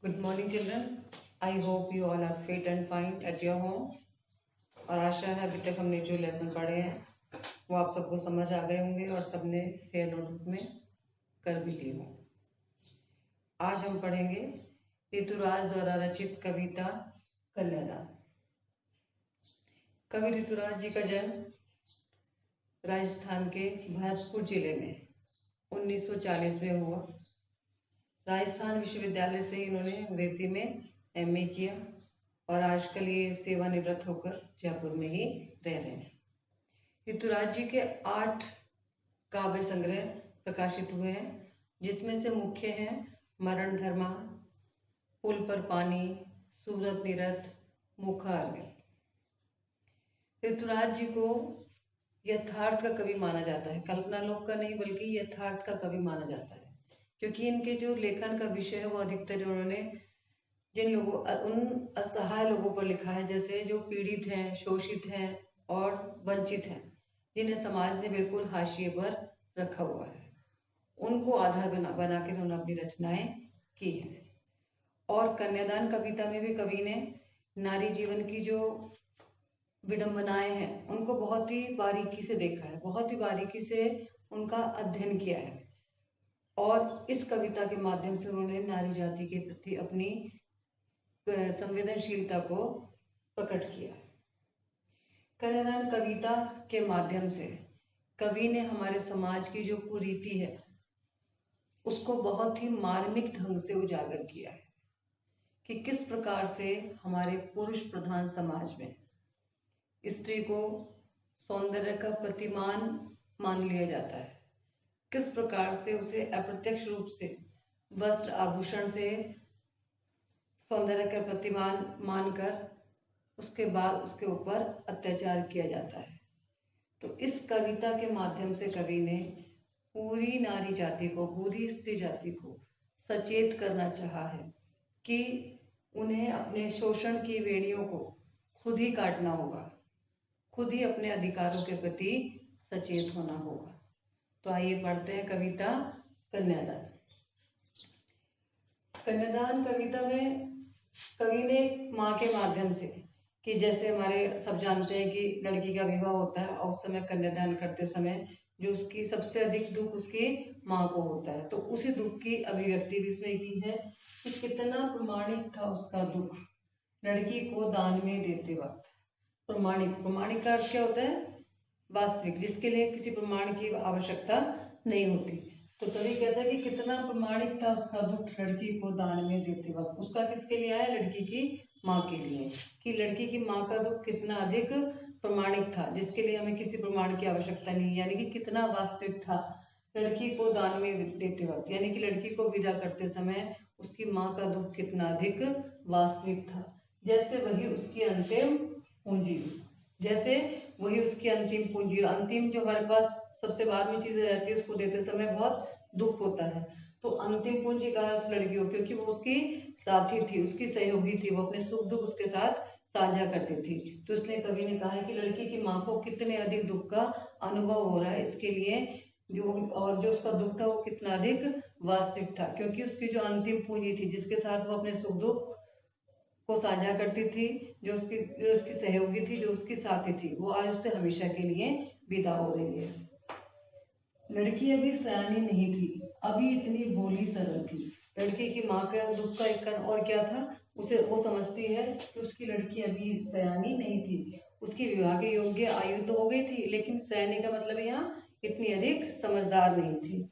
Good morning, children. I hope you all are fit and fine at your home. और आशा है अभी तक हमने जो लेसन पढ़े हैं वो आप सबको समझ आ गए होंगे और सबने फेयर नोटबुक में कर भी लिए हों। आज हम पढ़ेंगे ऋतुराज द्वारा रचित कविता कन्यादान। कवि ऋतुराज जी का जन्म राजस्थान के भरतपुर जिले में 1940 में हुआ। राजस्थान विश्वविद्यालय से इन्होंने अंग्रेजी में एमए किया और आजकल ये सेवानिवृत्त होकर जयपुर में ही रह रहे हैं। ऋतुराज जी के 8 काव्य संग्रह प्रकाशित हुए हैं, जिसमें से मुख्य हैं मरण धर्मा, पुल पर पानी, सूरत निरत, मुखार्घ्य। ऋतुराज जी को यथार्थ का कवि माना जाता है, कल्पना लोक का नहीं बल्कि यथार्थ का कवि माना जाता है, क्योंकि इनके जो लेखन का विषय है वो अधिकतर उन्होंने जिन लोगों उन असहाय लोगों पर लिखा है, जैसे जो पीड़ित हैं, शोषित हैं और वंचित हैं, जिन्हें समाज ने बिल्कुल हाशिए पर रखा हुआ है, उनको आधार बना के उन्होंने अपनी रचनाएं की हैं। और कन्यादान कविता में भी कवि ने नारी जीवन की जो विडंबनाएं हैं उनको बहुत ही बारीकी से देखा है, बहुत ही बारीकी से उनका अध्ययन किया है और इस कविता के माध्यम से उन्होंने नारी जाति के प्रति अपनी संवेदनशीलता को प्रकट किया। कन्यादान कविता के माध्यम से कवि ने हमारे समाज की जो कुरीति है उसको बहुत ही मार्मिक ढंग से उजागर किया है कि किस प्रकार से हमारे पुरुष प्रधान समाज में स्त्री को सौंदर्य का प्रतिमान मान लिया जाता है, किस प्रकार से उसे अप्रत्यक्ष रूप से वस्त्र आभूषण से सौंदर्य का प्रतिमान मानकर उसके बाद उसके ऊपर अत्याचार किया जाता है। तो इस कविता के माध्यम से कवि ने पूरी नारी जाति को, पूरी स्त्री जाति को सचेत करना चाहा है कि उन्हें अपने शोषण की वेड़ियों को खुद ही काटना होगा, खुद ही अपने अधिकारों के प्रति सचेत होना होगा। तो आइए पढ़ते हैं कविता कन्यादान। कन्यादान कविता में कवि ने माँ के माध्यम से, कि जैसे हमारे सब जानते हैं कि लड़की का विवाह होता है और उस समय कन्यादान करते समय जो उसकी सबसे अधिक दुख उसकी माँ को होता है, तो उसी दुख की अभिव्यक्ति भी इसमें की है कि कितना प्रमाणिक था उसका दुख लड़की को दान में देते वक्त। प्रमाणिक का अर्थ क्या होता है? वास्तविक, जिसके लिए किसी प्रमाण की आवश्यकता नहीं होती। तो कवि कहता है कि कितना प्रमाणिक था उसका दुख लड़की को दान में देते वक्त। उसका किसके लिए आया? लड़की की माँ के लिए, कि लड़की की माँ का दुख कितना अधिक प्रमाणिक था, जिसके लिए हमें किसी प्रमाण की आवश्यकता नहीं, यानी कि कितना वास्तविक था लड़की को दान में देते वक्त, यानी कि लड़की को विदा करते समय उसकी माँ का दुख कितना अधिक वास्तविक था। जैसे वही उसकी अंतिम पूंजी, जैसे वही उसकी अंतिम पूंजी, अंतिम जो हमारे पास सबसे बाद में चीजें रहती है उसको देते समय बहुत दुख होता है, तो अंतिम पूंजी कहा उस लड़की को, क्योंकि वो उसकी साथी थी, उसकी सहयोगी थी, वो अपने सुख दुख उसके साथ साझा करती थी। तो इसलिए कवि ने कहा है कि लड़की की माँ को कितने अधिक दुख का अनुभव हो रहा है, इसके लिए जो और जो उसका दुख था वो कितना अधिक वास्तविक था, क्योंकि उसकी जो अंतिम पूंजी थी जिसके साथ वो अपने सुख दुख को साझा करती थी, जो उसकी सहयोगी थी, जो उसकी साथी थी, वो आज उससे हमेशा के लिए विदा हो रही है। लड़की अभी सयानी नहीं थी, अभी इतनी भोली सरल थी। लड़की की माँ का दुख का एक कारण और क्या था, उसे वो समझती है कि उसकी लड़की अभी सयानी नहीं थी, उसकी विवाह के योग्य आयु तो हो गई थी, लेकिन सयानी का मतलब यहाँ इतनी अधिक समझदार नहीं थी,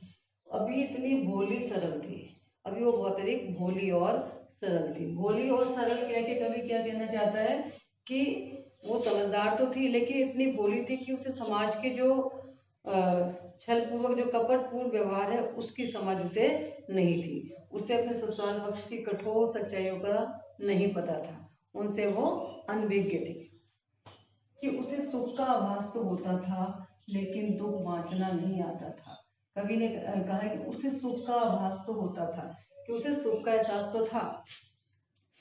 अभी इतनी भोली सरल थी, अभी वो बहुत अधिक भोली और सरल थी। भोली और सरल कह के कवि क्या कहना चाहता है कि वो समझदार तो थी लेकिन इतनी भोली थी कि उसे समाज के जो छल पूर्वक जो कपट पूर्ण व्यवहार है उसकी समझ उसे नहीं थी, उसे अपने ससुराल पक्ष की कठोर सच्चाइयों का नहीं पता था, उनसे वो अनभिज्ञ थी। कि उसे सुख का आभास तो होता था लेकिन दुख बांचना नहीं आता था। कवि ने कहा कि उसे सुख का आभास तो होता था, कि उसे सुख का एहसास तो था।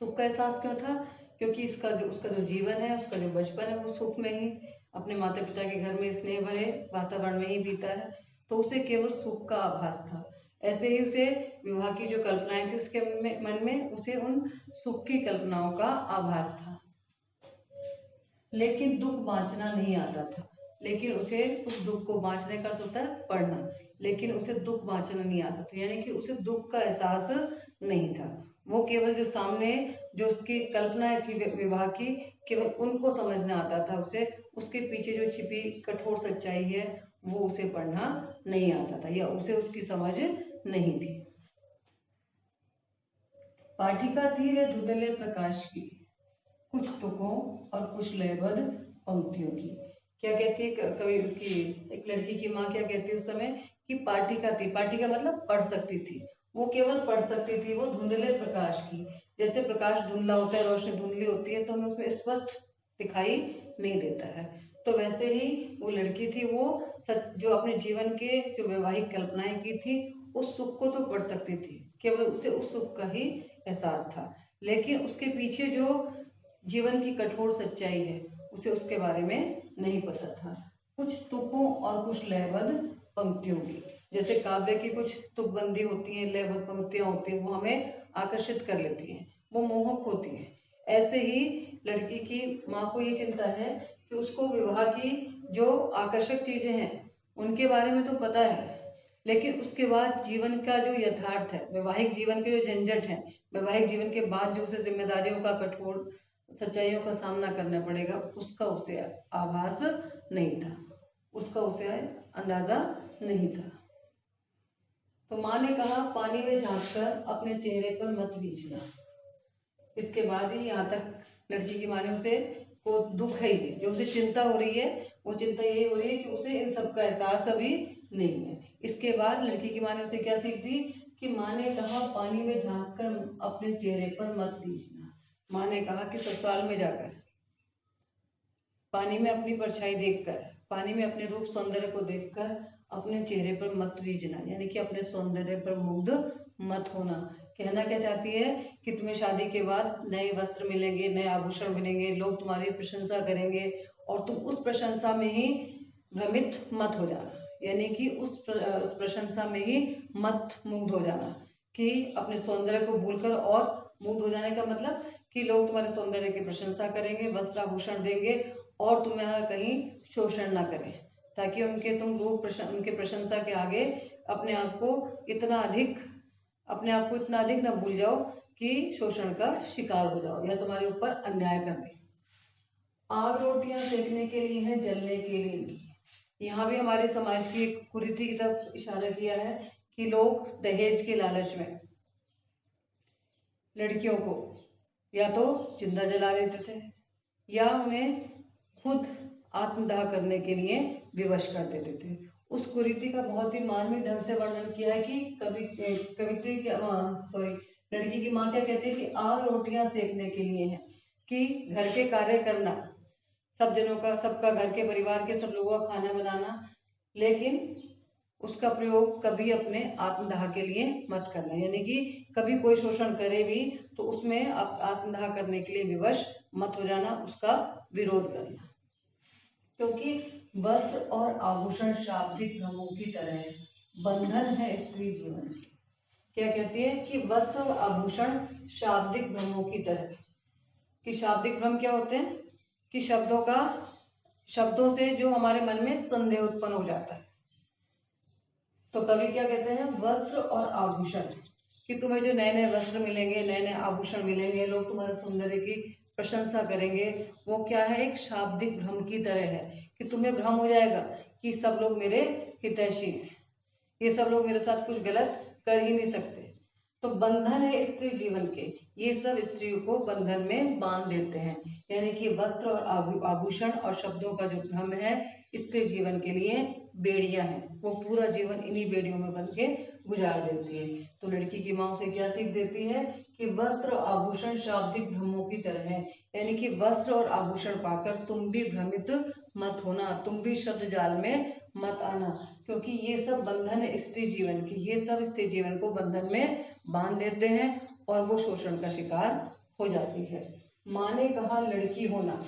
सुख का एहसास क्यों था? क्योंकि उसका जो जीवन है, उसका जो बचपन है वो सुख में ही, अपने माता पिता के घर में स्नेह भरे वातावरण में ही बीता है, तो उसे केवल सुख का आभास था। ऐसे ही उसे विवाह की जो कल्पनाएं थी उसके मन में उसे उन सुख की कल्पनाओं का आभास था, लेकिन दुख बांचना नहीं आता था। लेकिन उसे उस दुख को बांचने का होता है पढ़ना, लेकिन उसे दुख बांचना नहीं आता था, यानी कि उसे दुख का एहसास नहीं था। वो केवल जो सामने जो उसकी कल्पनाएं थी विवाह की, केवल उनको समझना आता था उसे। उसके पीछे जो छिपी कठोर सच्चाई है वो उसे पढ़ना नहीं आता था, या उसे उसकी समझ नहीं थी। पाठिका थी वह धुंधले प्रकाश की, कुछ तुकों और कुछ लयबद्ध पंक्तियों की। क्या कहती है कवि, उसकी एक लड़की की माँ क्या कहती है उस समय कि पाठिका थी। पाठिका मतलब पढ़ सकती थी, वो केवल पढ़ सकती थी, वो धुंधले प्रकाश की। जैसे प्रकाश धुंधला होता है, रोशनी धुंधली होती है तो हमें उसमें स्पष्ट दिखाई नहीं देता है। तो वैसे ही वो लड़की थी, वो जो अपने जीवन के जो वैवाहिक कल्पनाएं की थी उस सुख को तो पढ़ सकती थी, केवल उसे उस सुख का ही एहसास था, लेकिन उसके पीछे जो जीवन की कठोर सच्चाई है उसे उसके बारे में नहीं पता था। कुछ तुकों और कुछ लयबद्ध पंक्तियों की, जैसे काव्य की कुछ तुकबंदी होती है, लयबद्ध पंक्तियां होती हैं, वो हमें आकर्षित कर लेती हैं, वो मोहक होती हैं। ऐसे ही लड़की की माँ को ये चिंता है कि उसको विवाह की जो आकर्षक चीजें हैं उनके बारे में तो पता है, लेकिन उसके बाद जीवन का जो यथार्थ है, वैवाहिक जीवन के जो झंझट है, वैवाहिक जीवन के बाद जो उसे जिम्मेदारियों का कठोर सच्चाइयों का सामना करना पड़ेगा, उसका उसे आभास नहीं था, उसका उसे अंदाजा नहीं था। तो माँ ने कहा, पानी में झांककर अपने चेहरे पर मत लीजिए। इसके बाद ही यहाँ तक लड़की की माँ ने उसे को दुख है ही, जो उसे चिंता हो रही है वो चिंता यही हो रही है कि उसे इन सब का एहसास अभी नहीं है। इसके बाद लड़की की माँ ने उसे क्या सीख दी कि माँ ने कहा, पानी में झांककर अपने चेहरे पर मत लीजना। माँ ने कहा कि ससुराल में जाकर पानी में अपनी परछाई देखकर, पानी में अपने रूप सौंदर्य को देखकर अपने चेहरे पर मत रीझना, यानी कि अपने सौंदर्य पर मुग्ध मत होना। कहना क्या चाहती है कि तुम्हें शादी के बाद नए वस्त्र मिलेंगे, नए आभूषण मिलेंगे, लोग तुम्हारी प्रशंसा करेंगे और तुम उस प्रशंसा में ही भ्रमित मत हो जाना, यानी कि उस प्रशंसा में ही मत मुग्ध हो जाना, कि अपने सौंदर्य को भूलकर और मुग्ध हो जाने का मतलब कि लोग तुम्हारे सौंदर्य की प्रशंसा करेंगे, वस्त्र आभूषण देंगे और तुम्हें कहीं शोषण ना करें, ताकि उनके प्रशंसा के आगे अपने आप को इतना अधिक ना भूल जाओ कि शोषण का शिकार हो जाओ या तुम्हारे ऊपर अन्याय कर दे। आग रोटियां सेकने के लिए है, जलने के लिए नहीं। यहाँ भी हमारे समाज की एक कुरीति की तरफ इशारा किया है कि लोग दहेज के लालच में लड़कियों को या तो जिंदा जला देते थे या उन्हें खुद आत्मदाह करने के लिए विवश कर देते थे। उस कुरीति का बहुत ही मार्मिक ढंग से वर्णन किया है कि लड़की की माँ क्या कहती है कि आग रोटियां सेकने के लिए है, कि घर के कार्य करना, सबका घर के परिवार के सब लोगों का खाना बनाना, लेकिन उसका प्रयोग कभी अपने आत्मदाह के लिए मत करना, यानी कि कभी कोई शोषण करे भी तो उसमें आत्मदाह करने के लिए विवश मत हो जाना, उसका विरोध करना। क्योंकि वस्त्र और आभूषण शाब्दिक भ्रमों की तरह बंधन है स्त्री जीवन की। क्या कहती है कि वस्त्र और आभूषण शाब्दिक भ्रमों की तरह, कि शाब्दिक भ्रम क्या होते हैं कि शब्दों से जो हमारे मन में संदेह उत्पन्न हो जाता है। तो कवि क्या कहते हैं, वस्त्र और आभूषण, कि तुम्हें जो नए नए वस्त्र मिलेंगे, नए नए आभूषण मिलेंगे, लोग तुम्हारे सौंदर्य की प्रशंसा करेंगे, वो क्या है, एक शाब्दिक भ्रम की तरह है, कि तुम्हें भ्रम हो जाएगा कि सब लोग मेरे हितैषी हैं, ये सब लोग मेरे साथ कुछ गलत कर ही नहीं सकते। तो बंधन है स्त्री जीवन के, ये सब स्त्रियों को बंधन में बांध देते हैं, यानी कि वस्त्र और आभूषण और शब्दों का जो भ्रम है स्त्री जीवन के लिए बेड़ियां हैं, वो पूरा जीवन इन्हीं बेड़ियों में बंध के गुजार देती है। तो लड़की की माँ उसे क्या सीख देती है कि वस्त्र और आभूषण शाब्दिक भ्रमों की तरह है, यानी कि वस्त्र और आभूषण पाकर तुम भी भ्रमित मत होना, तुम भी शब्द जाल में मत आना, क्योंकि ये सब बंधन है स्त्री जीवन की, ये सब स्त्री जीवन को बंधन में बांध देते हैं और वो शोषण का शिकार हो जाती है। माँ ने कहा, लड़की होना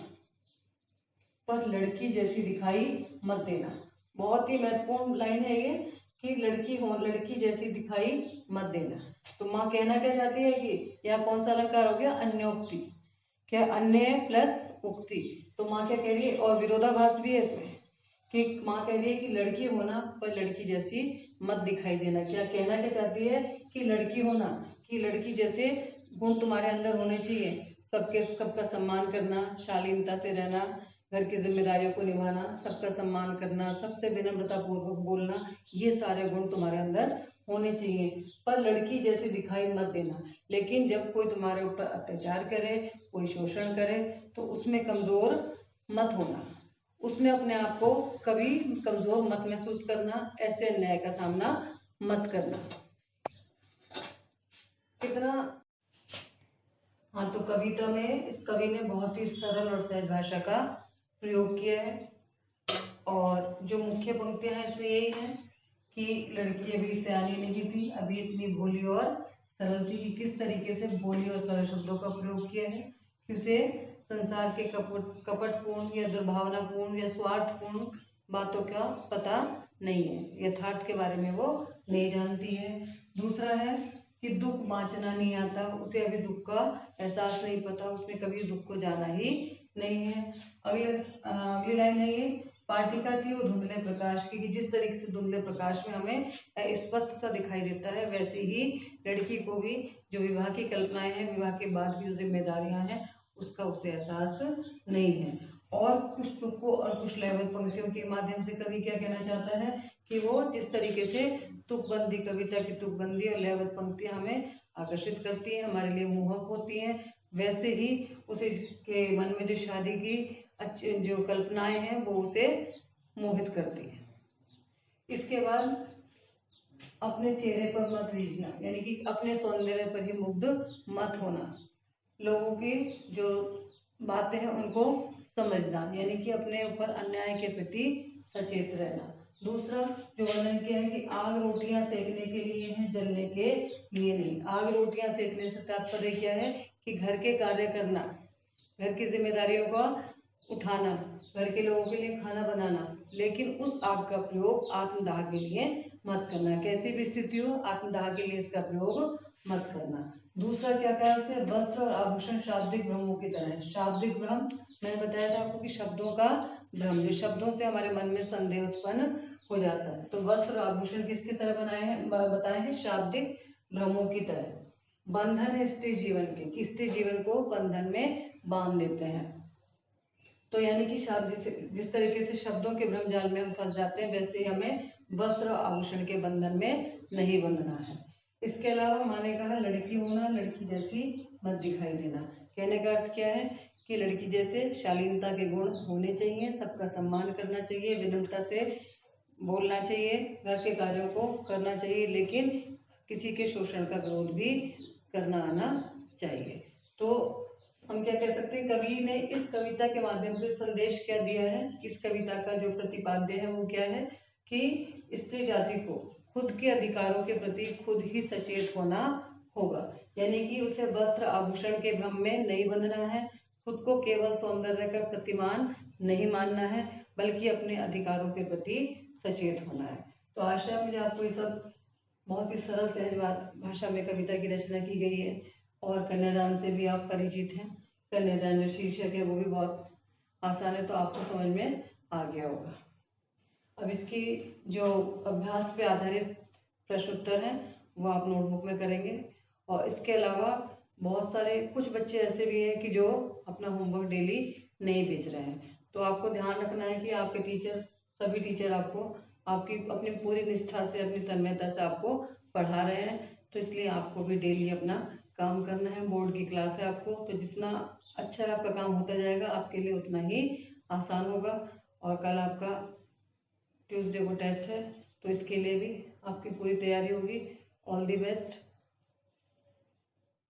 पर लड़की जैसी दिखाई मत देना। बहुत ही महत्वपूर्ण लाइन है ये, कि लड़की जैसी दिखाई मत देना। तो माँ कहना क्या चाहती है कि यहाँ कौन सा अलंकार हो गया, अन्योक्ति। क्या, अन्य प्लस उक्ति। तो माँ क्या कह रही है, और विरोधाभास भी है इसमें, कि माँ कह रही है कि लड़की होना पर लड़की जैसी मत दिखाई देना। क्या कहना क्या चाहती है, कि लड़की होना, कि लड़की जैसे गुण तुम्हारे अंदर होने चाहिए, सबका सम्मान करना, शालीनता से रहना, घर की जिम्मेदारियों को निभाना, सबका सम्मान करना, सबसे विनम्रता पूर्वक बोलना, ये सारे गुण तुम्हारे अंदर होने चाहिए, पर लड़की जैसे दिखाई मत देना। लेकिन जब कोई तुम्हारे ऊपर अत्याचार करे, कोई शोषण करे, तो उसमें कमजोर मत होना, उसमें अपने आप को कभी कमजोर मत महसूस करना, ऐसे अन्याय का सामना मत करना। कितना, हाँ, तो कविता में इस कवि ने बहुत ही सरल और सहज भाषा का प्रयोग किया है, और जो मुख्य पंक्तियां हैं इसमें यही है कि लड़की अभी सयानी नहीं थी, अभी इतनी भोली और सरल थी। कि किस तरीके से भोली और सरल शब्दों का प्रयोग किया है, कि उसे संसार के कपटपूर्ण या दुर्भावनापूर्ण या स्वार्थपूर्ण बातों का पता नहीं है, यथार्थ के बारे में वो नहीं जानती है। दूसरा है कि दुख बांचना नहीं आता, उसे अभी दुख का एहसास नहीं पता, उसने कभी दुख को जाना ही नहीं है। अगली लाइन है ये, पार्टिका थी वो धुंधले प्रकाश की, कि जिस तरीके से धुंधले प्रकाश में हमें स्पष्ट सा दिखाई देता है, वैसे ही लड़की को भी जो विवाह की कल्पनाएं हैं, विवाह के बाद की जो जिम्मेदारियां हैं, उसका उसे एहसास नहीं है। और कुछ तुकों और कुछ लयबद्ध पंक्तियों के माध्यम से कवि क्या कहना चाहता है, कि वो जिस तरीके से तुकबंदी, कविता की तुकबंदी और लयबद्ध पंक्तियां हमें आकर्षित करती हैं, हमारे लिए मोहक होती हैं, वैसे ही उसे के मन में जो शादी की अच्छी जो कल्पनाएं हैं वो उसे मोहित करती हैं। इसके बाद अपने चेहरे पर मत रीझना, यानी कि अपने सौंदर्य पर ही मुग्ध मत होना, लोगों की जो बातें हैं उनको समझना, यानी कि अपने ऊपर अन्याय के प्रति सचेत रहना। दूसरा जो वर्णन किया है कि आग रोटियां सेकने के लिए है, जलने के लिए नहीं। आग रोटियां सेकने से तात्पर्य क्या है, कि घर के कार्य करना, घर की जिम्मेदारियों का उठाना, घर के लोगों के लिए खाना बनाना, लेकिन उस आग का प्रयोग आत्मदाह के लिए मत करना। कैसी भी स्थिति हो, आत्मदाह के लिए इसका प्रयोग मत करना। दूसरा क्या कहा उसने, वस्त्र और आभूषण शाब्दिक भ्रमों की तरह है। शाब्दिक भ्रम मैंने बताया था आपको कि शब्दों का भ्रम, जो शब्दों से हमारे मन में संदेह उत्पन्न हो जाता है। तो वस्त्र और आभूषण किसकी तरह बनाए हैं, बताए हैं, शाब्दिक भ्रमों की तरह। बंधन है स्त्री जीवन के, कि स्त्री जीवन को बंधन में बांध देते हैं। तो यानी कि शादी से जिस तरीके से शब्दों के भ्रम जाल में हम फंस जाते हैं, वैसे ही हमें वस्त्र और आभूषण के बंधन में नहीं बंधना है। इसके अलावा माँ ने कहा लड़की होना, लड़की जैसी मत दिखाई देना। कहने का अर्थ क्या है, कि लड़की जैसे शालीनता के गुण होने चाहिए, सबका सम्मान करना चाहिए, विनम्रता से बोलना चाहिए, घर के कार्यों को करना चाहिए, लेकिन किसी के शोषण का विरोध भी करना आना चाहिए। तो हम क्या कह सकते हैं, कवि ने इस कविता के माध्यम से संदेश क्या दिया है। इस कविता का जो प्रतिपाद्य है वो क्या है, कि स्त्री जाति को खुद के अधिकारों के प्रति खुद ही सचेत होना होगा, यानी कि उसे वस्त्र आभूषण के भ्रम में नहीं बंधना है, खुद को केवल सौंदर्य का प्रतिमान नहीं मानना है, बल्कि अपने अधिकारों के प्रति सचेत होना है। तो आशा मुझे आपको ये सब बहुत ही सरल सहज भाषा में कविता की रचना की गई है, और कन्यादान से भी आप परिचित हैं। कन्यादान जो शीर्षक है वो भी बहुत आसान है, तो आपको समझ में आ गया होगा। अब इसकी जो अभ्यास पे आधारित प्रश्न उत्तर हैं वो आप नोटबुक में करेंगे, और इसके अलावा बहुत सारे कुछ बच्चे ऐसे भी हैं कि जो अपना होमवर्क डेली नहीं भेज रहे हैं। तो आपको ध्यान रखना है कि आपके टीचर्स, सभी टीचर आपको आपकी अपनी पूरी निष्ठा से, अपनी तन्मयता से आपको पढ़ा रहे हैं, तो इसलिए आपको भी डेली अपना काम करना है। बोर्ड की क्लास है आपको, तो जितना अच्छा आपका काम होता जाएगा आपके लिए उतना ही आसान होगा। और कल आपका ट्यूसडे को टेस्ट है, तो इसके लिए भी आपकी पूरी तैयारी होगी। All the best.